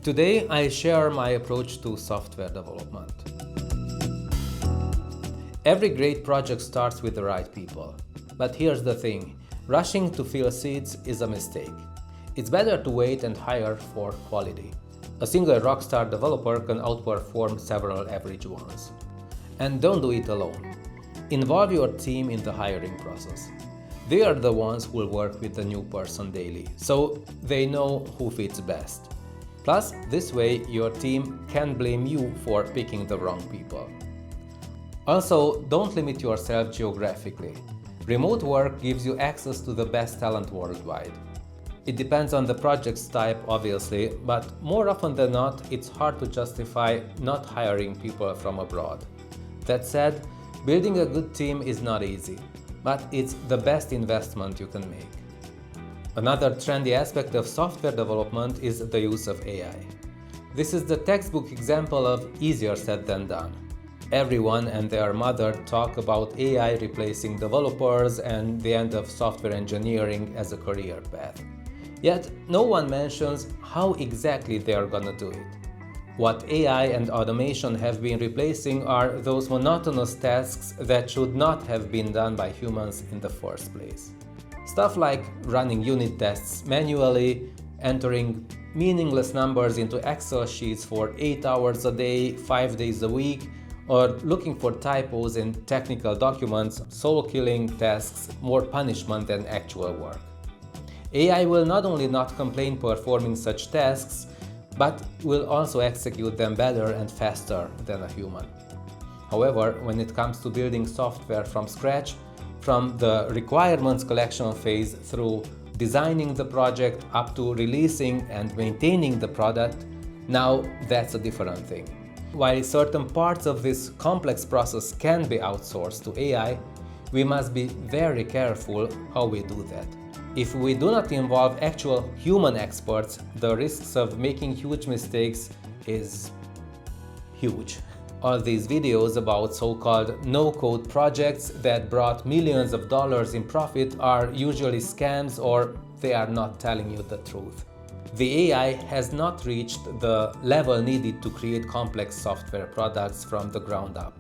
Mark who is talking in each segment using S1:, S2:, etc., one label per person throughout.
S1: Today I share my approach to software development. Every great project starts with the right people. But here's the thing, rushing to fill seats is a mistake. It's better to wait and hire for quality. A single rockstar developer can outperform several average ones. And don't do it alone. Involve your team in the hiring process. They are the ones who will work with the new person daily, so they know who fits best. Plus, this way your team can blame you for picking the wrong people. Also, don't limit yourself geographically. Remote work gives you access to the best talent worldwide. It depends on the project's type, obviously, but more often than not, it's hard to justify not hiring people from abroad. That said, building a good team is not easy, but it's the best investment you can make. Another trendy aspect of software development is the use of AI. This is the textbook example of easier said than done. Everyone and their mother talk about AI replacing developers and the end of software engineering as a career path. Yet, no one mentions how exactly they are gonna do it. What AI and automation have been replacing are those monotonous tasks that should not have been done by humans in the first place. Stuff like running unit tests manually, entering meaningless numbers into Excel sheets for 8 hours a day, 5 days a week, or looking for typos in technical documents, soul-killing tasks, more punishment than actual work. AI will not only not complain performing such tasks, but will also execute them better and faster than a human. However, when it comes to building software from scratch, from the requirements collection phase through designing the project up to releasing and maintaining the product, now that's a different thing. While certain parts of this complex process can be outsourced to AI, we must be very careful how we do that. If we do not involve actual human experts, the risks of making huge mistakes is huge. All these videos about so-called no-code projects that brought millions of dollars in profit are usually scams, or they are not telling you the truth. The AI has not reached the level needed to create complex software products from the ground up.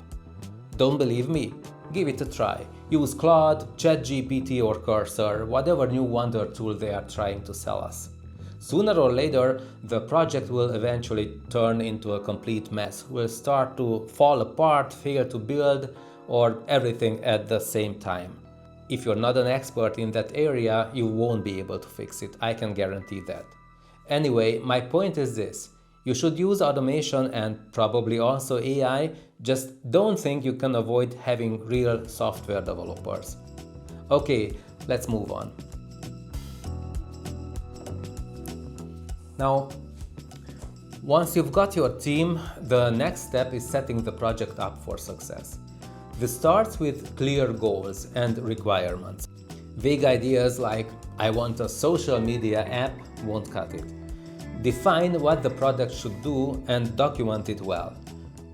S1: Don't believe me? Give it a try. Use Claude, ChatGPT or Cursor, whatever new wonder tool they are trying to sell us. Sooner or later, the project will eventually turn into a complete mess, will start to fall apart, fail to build, or everything at the same time. If you're not an expert in that area, you won't be able to fix it, I can guarantee that. Anyway, my point is this. You should use automation and probably also AI, just don't think you can avoid having real software developers. Okay, let's move on. Now, once you've got your team, the next step is setting the project up for success. This starts with clear goals and requirements. Vague ideas like, I want a social media app won't cut it. Define what the product should do and document it well.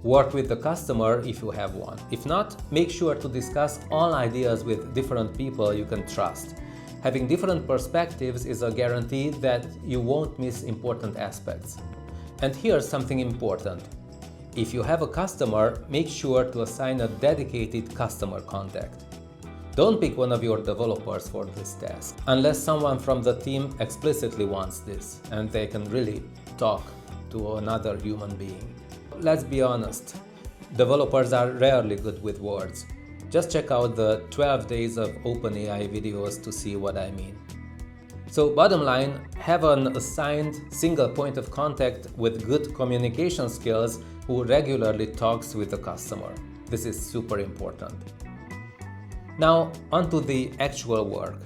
S1: Work with the customer if you have one. If not, make sure to discuss all ideas with different people you can trust. Having different perspectives is a guarantee that you won't miss important aspects. And here's something important. If you have a customer, make sure to assign a dedicated customer contact. Don't pick one of your developers for this task, unless someone from the team explicitly wants this and they can really talk to another human being. Let's be honest, developers are rarely good with words. Just check out the 12 days of OpenAI videos to see what I mean. So bottom line, have an assigned single point of contact with good communication skills who regularly talks with the customer. This is super important. Now, onto the actual work.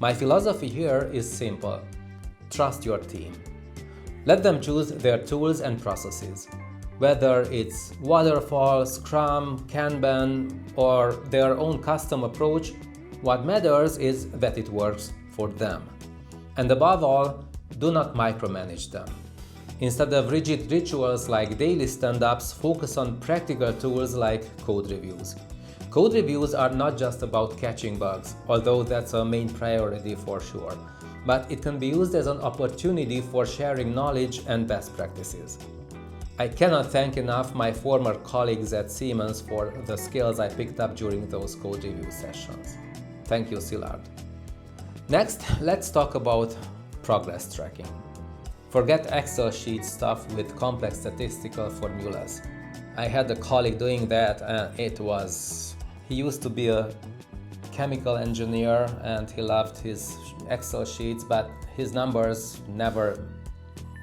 S1: My philosophy here is simple. Trust your team. Let them choose their tools and processes. Whether it's Waterfall, Scrum, Kanban, or their own custom approach, what matters is that it works for them. And above all, do not micromanage them. Instead of rigid rituals like daily stand-ups, focus on practical tools like code reviews. Code reviews are not just about catching bugs, although that's a main priority for sure. but it can be used as an opportunity for sharing knowledge and best practices. I cannot thank enough my former colleagues at Siemens for the skills I picked up during those code review sessions. Thank you, Szilard. Next, let's talk about progress tracking. Forget Excel sheet stuff with complex statistical formulas. I had a colleague doing that, and he used to be a chemical engineer and he loved his Excel sheets, but his numbers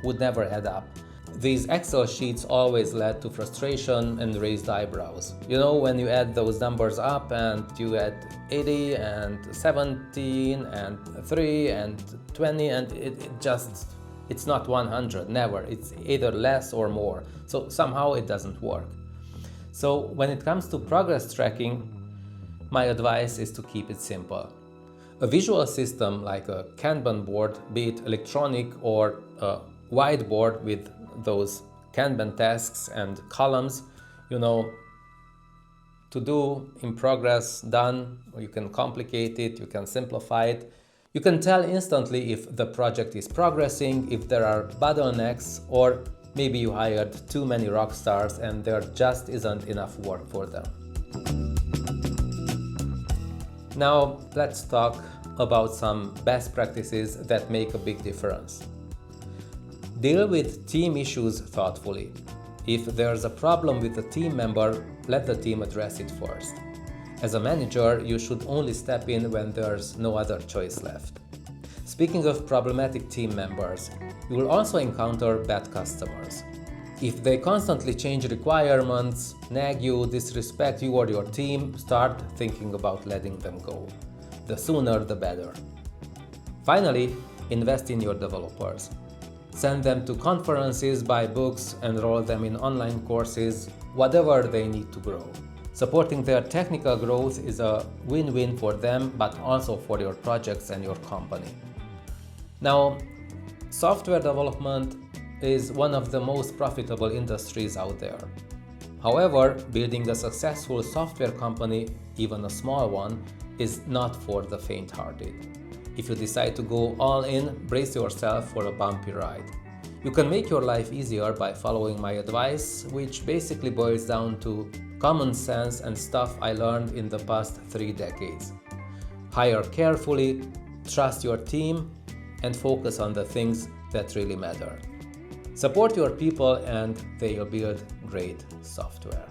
S1: would never add up. These Excel sheets always led to frustration and raised eyebrows. You know, when you add those numbers up and you add 80 and 17 and 3 and 20 and it's not 100, never. It's either less or more. So somehow it doesn't work. So when it comes to progress tracking, my advice is to keep it simple. A visual system like a Kanban board, be it electronic or a whiteboard with those Kanban tasks and columns, to do, in progress, done, or you can complicate it, you can simplify it. You can tell instantly if the project is progressing, if there are bottlenecks, or maybe you hired too many rock stars and there just isn't enough work for them. Now let's talk about some best practices that make a big difference. Deal with team issues thoughtfully. If there's a problem with a team member, let the team address it first. As a manager, you should only step in when there's no other choice left. Speaking of problematic team members, you will also encounter bad customers. If they constantly change requirements, nag you, disrespect you or your team, start thinking about letting them go. The sooner the better. Finally, invest in your developers. Send them to conferences, buy books, enroll them in online courses, whatever they need to grow. Supporting their technical growth is a win-win for them, but also for your projects and your company. Now, software development is one of the most profitable industries out there. However, building a successful software company, even a small one, is not for the faint-hearted. If you decide to go all in, brace yourself for a bumpy ride. You can make your life easier by following my advice, which basically boils down to common sense and stuff I learned in the past 3 decades. Hire carefully, trust your team, and focus on the things that really matter. Support your people and they'll build great software.